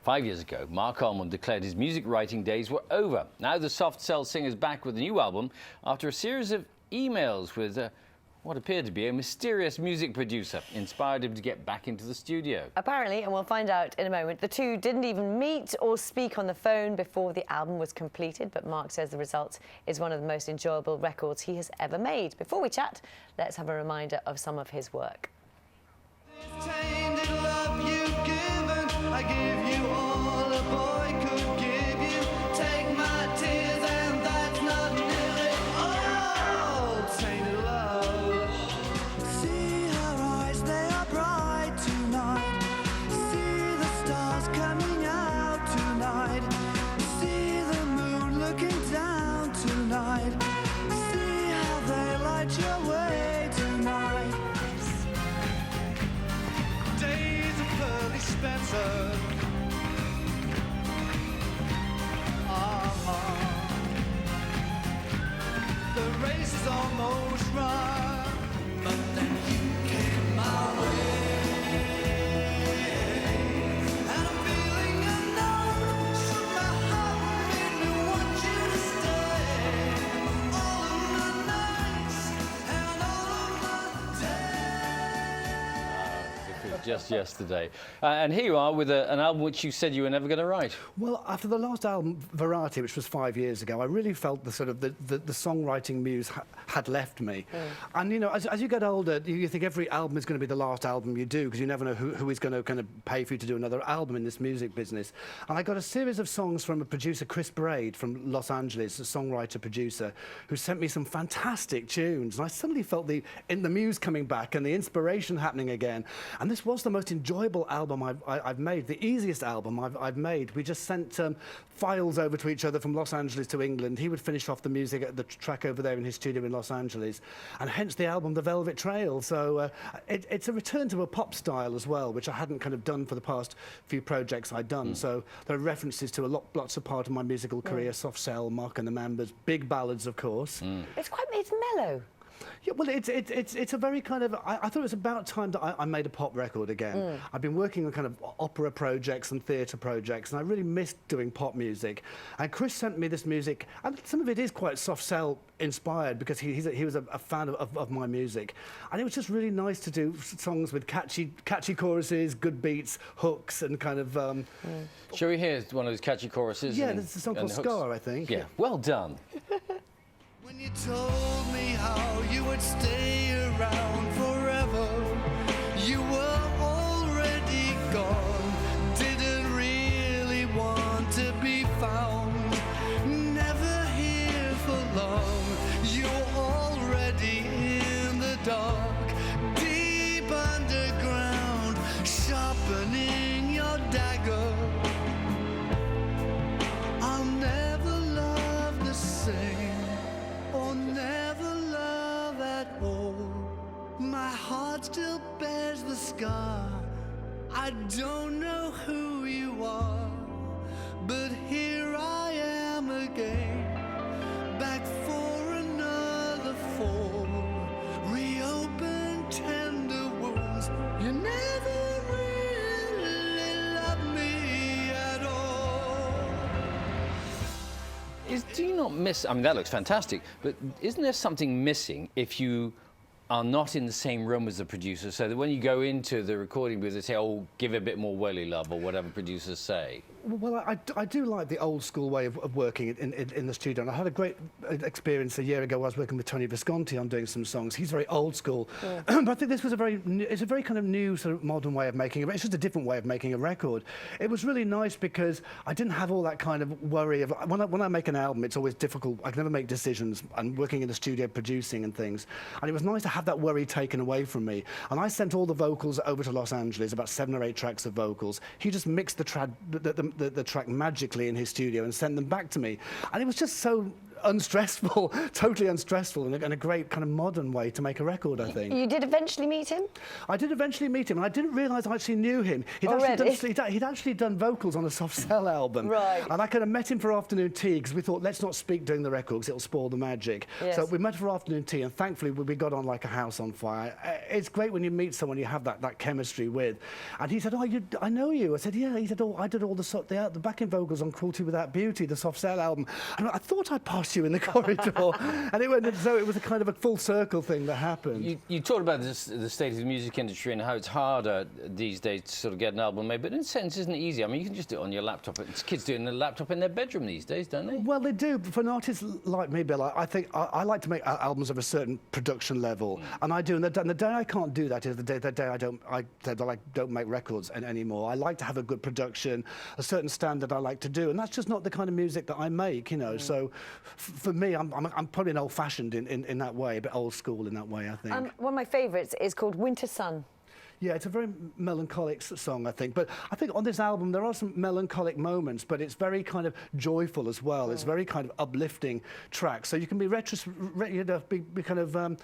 5 years ago, Marc Almond declared his music writing days were over. Now the soft cell singer's back with a new album after a series of emails with what appeared to be a mysterious music producer inspired him to get back into the studio. Apparently, and we'll find out in a moment, the two didn't even meet or speak on the phone before the album was completed, but Marc says the result is one of the most enjoyable records he has ever made. Before we chat, let's have a reminder of some of his work. I give you all a boy could give you. Take my tears and that's not nearly all. Tainted love. See her eyes, they are bright tonight. See the stars coming out tonight. See the moon looking down tonight. See how they light your way tonight. Days of Pearly Spencer. The race is almost run, but then you came my way, and I'm feeling unknown. So my heart made me want you to stay. All of my nights and all of my days. Just yesterday. And here you are with an album which you said you were never going to write. Well, after the last album, Variety, which was 5 years ago, I really felt the sort of the songwriting muse had left me. And, you know, as you get older, you think every album is going to be the last album you do because you never know who is going to kind of pay for you to do another album in this music business. And I got a series of songs from a producer, Chris Braid, from Los Angeles, a songwriter-producer, who sent me some fantastic tunes. And I suddenly felt the muse coming back and the inspiration happening again. And this was the most enjoyable album I've made, the easiest album I've made. We just sent files over to each other from Los Angeles to England. He would finish off the music at the track over there in his studio in Los Angeles, and hence the album The Velvet Trail. So it's a return to a pop style as well, which I hadn't kind of done for the past few projects I'd done. So there are references to lots of part of my musical career, Soft Cell, Mark and the Members, big ballads, of course. It's mellow. Yeah, well, it's a very kind of... I thought it was about time that I made a pop record again. I've been working on kind of opera projects and theatre projects, and I really missed doing pop music. And Chris sent me this music, and some of it is quite soft cell inspired because he was a fan of my music. And it was just really nice to do songs with catchy choruses, good beats, hooks, and kind of... Shall we hear one of those catchy choruses? Yeah, there's a song called Scar, I think. Yeah, well done. When you told me how you would stay around forever, you were already gone. Didn't really want to be found. Never here for long. You're already in the dark, deep underground, sharpening your dagger. I'll never love the same. Never love at all. My heart still bears the scar. I don't know who you are, but here I am again, back for another fall. Reopen tender wounds. You never really loved me at all. Do you not miss... I mean, that looks fantastic, but isn't there something missing if you are not in the same room as the producer, so that when you go into the recording booth, they say, oh, give it a bit more welly love, or whatever producers say? Well, I do like the old school way of working in the studio, and I had a great experience a year ago. I was working with Tony Visconti on doing some songs. He's very old school, but I think this was it's a very kind of new sort of modern way of making it. It's just a different way of making a record. It was really nice because I didn't have all that kind of worry of when I make an album, it's always difficult. I can never make decisions. I'm working in the studio producing and things, and it was nice to have that worry taken away from me. And I sent all the vocals over to Los Angeles, about 7 or 8 tracks of vocals. He just mixed the track magically in his studio and sent them back to me. And it was just so unstressful, totally unstressful, and a great kind of modern way to make a record, I think. You did eventually meet him? I did eventually meet him, and I didn't realise I actually knew him. He'd actually done vocals on a Soft Cell album. Right. And I kind of met him for afternoon tea, because we thought, let's not speak during the record, because it'll spoil the magic. Yes. So we met for afternoon tea, and thankfully we got on like a house on fire. It's great when you meet someone you have that chemistry with. And he said, oh, I know you. I said, yeah. He said, oh, I did all the backing vocals on Cruelty Without Beauty, the Soft Cell album. And I thought I'd passed you in the corridor. And it went, so it was a kind of a full circle thing that happened. You talked about the state of the music industry and how it's harder these days to sort of get an album made, but in a sense, isn't it easy? I mean, you can just do it on your laptop. Kids do it on a laptop in their bedroom these days, don't they? Well, they do. But for an artist like me, Bill, I think I like to make albums of a certain production level, and I do. And the day I can't do that is the day I don't make records anymore. I like to have a good production, a certain standard I like to do, and that's just not the kind of music that I make, you know. So for me, I'm probably an old-fashioned in that way, a bit old school in that way, I think. One of my favourites is called Winter Sun. Yeah, it's a very melancholic song, I think. But I think on this album there are some melancholic moments, but it's very kind of joyful as well. It's very kind of uplifting tracks. So you can be kind of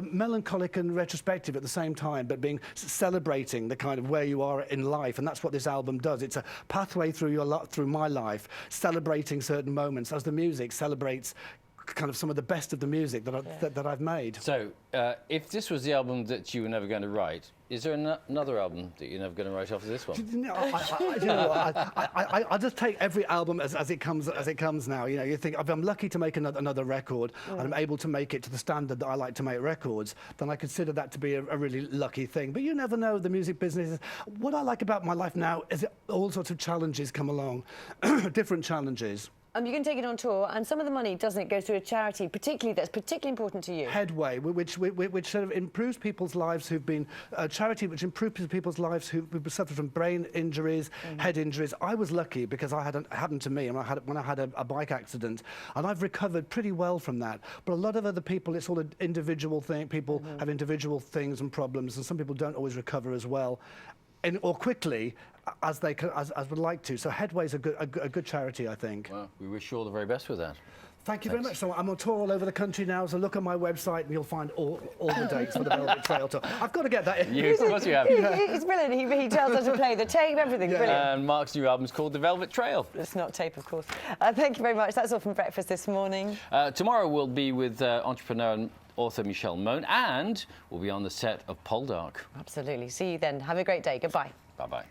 melancholic and retrospective at the same time, but celebrating the kind of where you are in life, and that's what this album does. It's a pathway through my life, celebrating certain moments as the music celebrates kind of some of the best of the music that I've made. So, if this was the album that you were never going to write, is there another album that you're never going to write after this one? You know, I just take every album as it comes now. You know, you think if I'm lucky to make another record, and I'm able to make it to the standard that I like to make records, then I consider that to be a really lucky thing. But you never know, the music business. What I like about my life now is that all sorts of challenges come along, different challenges. You can take it on tour, and some of the money, doesn't it, go to a charity, that's particularly important to you? Headway, which sort of improves people's lives who've been a charity which improves people's lives who've suffered from brain injuries, head injuries. I was lucky because it happened to me when I had a bike accident, and I've recovered pretty well from that. But a lot of other people, it's all an individual thing. People have individual things and problems, and some people don't always recover as well, or quickly as would like to. So Headway's a good charity, I think. Well, we wish you all the very best with that. Thank you very much. So I'm on tour all over the country now, so look at my website and you'll find all the dates for the Velvet Trail tour. I've got to get that in. Of course you have. He's brilliant. He tells us to play the tape, everything. Yeah. Brilliant. And Marc's new album's called The Velvet Trail. It's not tape, of course. Thank you very much. That's all from Breakfast this morning. Tomorrow we'll be with entrepreneur and author Michelle Mone, and we'll be on the set of Poldark. Absolutely. See you then. Have a great day. Goodbye. Bye-bye.